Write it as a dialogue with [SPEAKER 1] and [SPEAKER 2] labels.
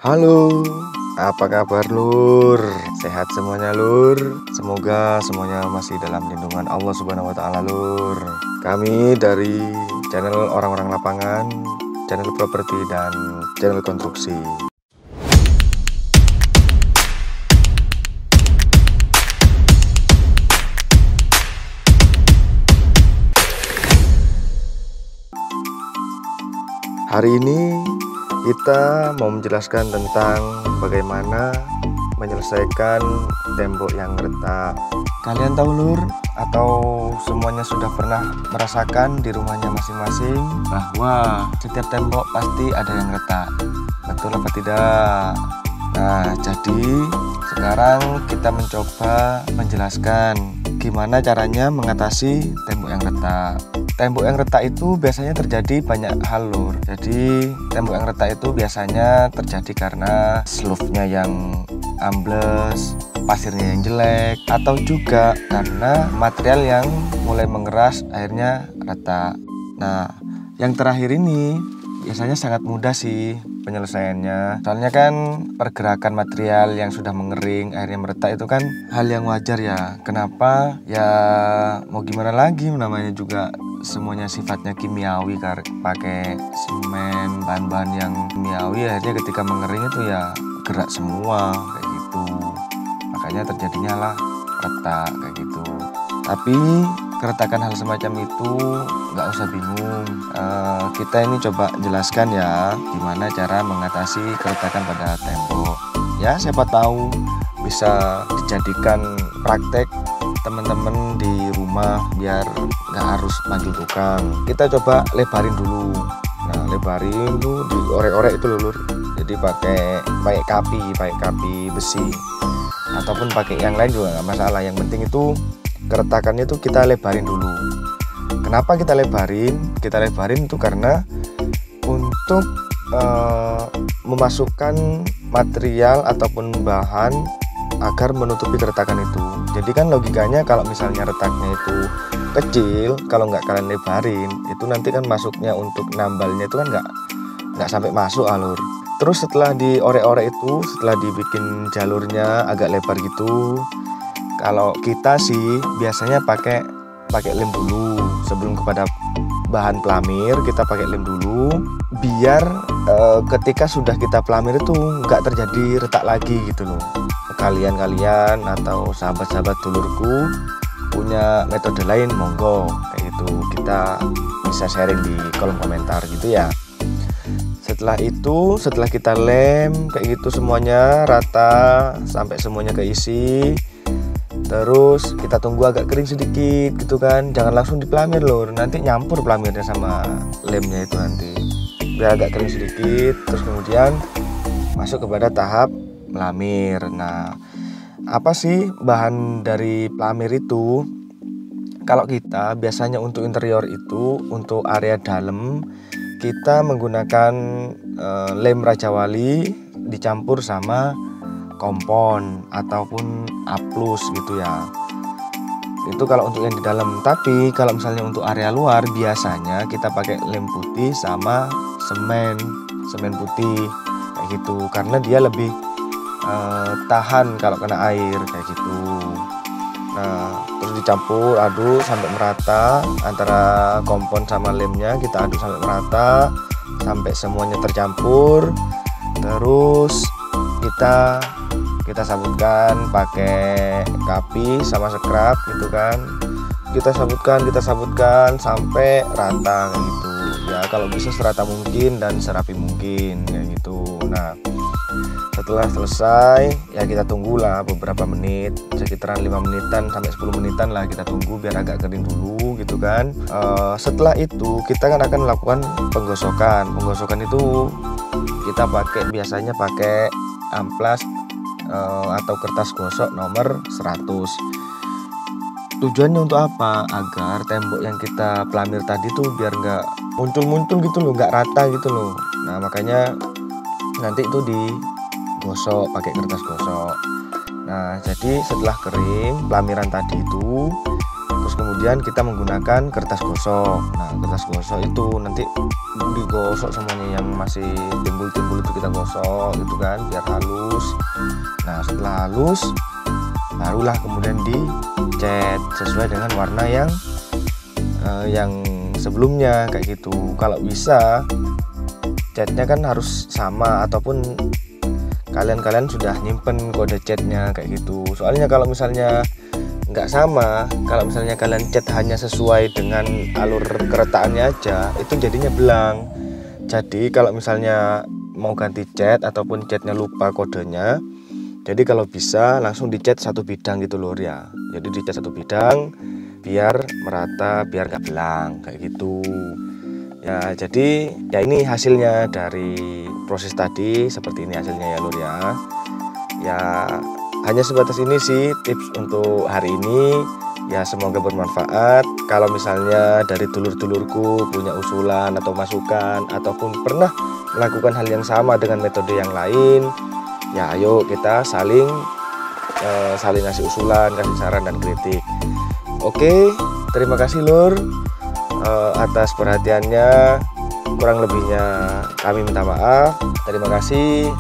[SPEAKER 1] Halo, apa kabar Lur? Sehat semuanya Lur? Semoga semuanya masih dalam lindungan Allah Subhanahu wa Ta'ala Lur. Kami dari channel Orang-Orang Lapangan, channel properti dan channel konstruksi. Hari ini kita mau menjelaskan tentang bagaimana menyelesaikan tembok yang retak. Kalian tahu Lur, atau semuanya sudah pernah merasakan di rumahnya masing-masing bahwa setiap tembok pasti ada yang retak. Betul apa tidak? Nah, jadi sekarang kita mencoba menjelaskan gimana caranya mengatasi tembok yang retak. Tembok yang retak itu biasanya terjadi banyak hal Lur. Jadi tembok yang retak itu biasanya terjadi karena slope-nya yang ambles, pasirnya yang jelek, atau juga karena material yang mulai mengeras akhirnya retak. Nah, yang terakhir ini biasanya sangat mudah sih penyelesaiannya. Soalnya kan pergerakan material yang sudah mengering akhirnya meretak itu kan hal yang wajar ya. Kenapa? Ya mau gimana lagi, namanya juga semuanya sifatnya kimiawi, pakai semen, bahan-bahan yang kimiawi, akhirnya ketika mengering itu ya gerak semua kayak gitu. Makanya terjadinya lah retak kayak gitu. Tapi keretakan hal semacam itu nggak usah bingung. Kita ini coba jelaskan ya gimana cara mengatasi keretakan pada tembok. Ya siapa tahu bisa dijadikan praktek teman-teman di rumah biar nggak harus manggil tukang. Kita coba lebarin dulu. Nah, lebarin tuh diorek-orek itu Lur. Jadi pakai kapi besi ataupun pakai yang lain juga nggak masalah. Yang penting itu keretakannya itu kita lebarin dulu. Kenapa kita lebarin? Kita lebarin itu karena untuk memasukkan material ataupun bahan agar menutupi keretakan itu. Jadi kan logikanya kalau misalnya retaknya itu kecil, kalau nggak kalian lebarin, itu nanti kan masuknya untuk nambalnya itu kan nggak sampai masuk alur. Terus setelah diorek-orek itu, setelah dibikin jalurnya agak lebar gitu, kalau kita sih biasanya pakai lem dulu sebelum kepada bahan pelamir. Kita pakai lem dulu biar ketika sudah kita pelamir itu nggak terjadi retak lagi gitu loh. Kalian atau sahabat-sahabat dulurku punya metode lain, monggo kayak gitu, kita bisa sharing di kolom komentar gitu ya. Setelah itu, setelah kita lem kayak gitu semuanya rata sampai semuanya keisi, terus kita tunggu agak kering sedikit gitu kan. Jangan langsung dipelamir Lur, nanti nyampur pelamirnya sama lemnya itu nanti. Biar agak kering sedikit, terus kemudian masuk kepada tahap pelamir. Nah, apa sih bahan dari pelamir itu? Kalau kita biasanya untuk interior itu, untuk area dalam kita menggunakan lem Raja Wali dicampur sama kompon ataupun A+ gitu ya. Itu kalau untuk yang di dalam. Tapi kalau misalnya untuk area luar biasanya kita pakai lem putih sama semen putih kayak gitu, karena dia lebih tahan kalau kena air kayak gitu. Nah, terus dicampur aduk sampai merata antara kompon sama lemnya. Kita aduk sampai merata sampai semuanya tercampur. Terus kita sabutkan pakai kapi sama scrub gitu kan. Kita sabutkan sampai rata kayak gitu ya. Kalau bisa serata mungkin dan serapi mungkin kayak gitu. Nah, setelah selesai ya kita tunggulah beberapa menit, sekitaran 5 menitan sampai 10 menitan lah kita tunggu biar agak kering dulu gitu kan. Setelah itu kita kan akan melakukan penggosokan itu kita biasanya pakai amplas atau kertas gosok nomor 100. Tujuannya untuk apa? Agar tembok yang kita pelamir tadi tuh biar nggak muncul gitu loh, nggak rata gitu loh. Nah, makanya nanti itu digosok pakai kertas gosok. Nah, jadi setelah kering pelamiran tadi itu Terus kemudian kita menggunakan kertas gosok. Nah, kertas gosok itu nanti digosok semuanya yang masih timbul-timbul itu kita gosok gitu kan, biar halus. Nah, setelah halus barulah kemudian dicat sesuai dengan warna yang sebelumnya kayak gitu. Kalau bisa catnya kan harus sama, ataupun kalian sudah nyimpen kode catnya kayak gitu. Soalnya kalau misalnya nggak sama, kalau misalnya kalian cat hanya sesuai dengan alur keretakannya aja, itu jadinya belang. Jadi kalau misalnya mau ganti cat ataupun catnya lupa kodenya, jadi kalau bisa langsung dicat satu bidang gitu lur ya. Jadi dicat satu bidang biar merata, biar nggak belang kayak gitu ya. Jadi ya ini hasilnya dari proses tadi, seperti ini hasilnya ya lur ya. Ya hanya sebatas ini sih tips untuk hari ini ya, semoga bermanfaat. Kalau misalnya dari dulur-dulurku punya usulan atau masukan, ataupun pernah melakukan hal yang sama dengan metode yang lain, ya ayo kita saling ngasih usulan, kasih saran dan kritik. Oke, terima kasih lur atas perhatiannya. Kurang lebihnya kami minta maaf. Terima kasih.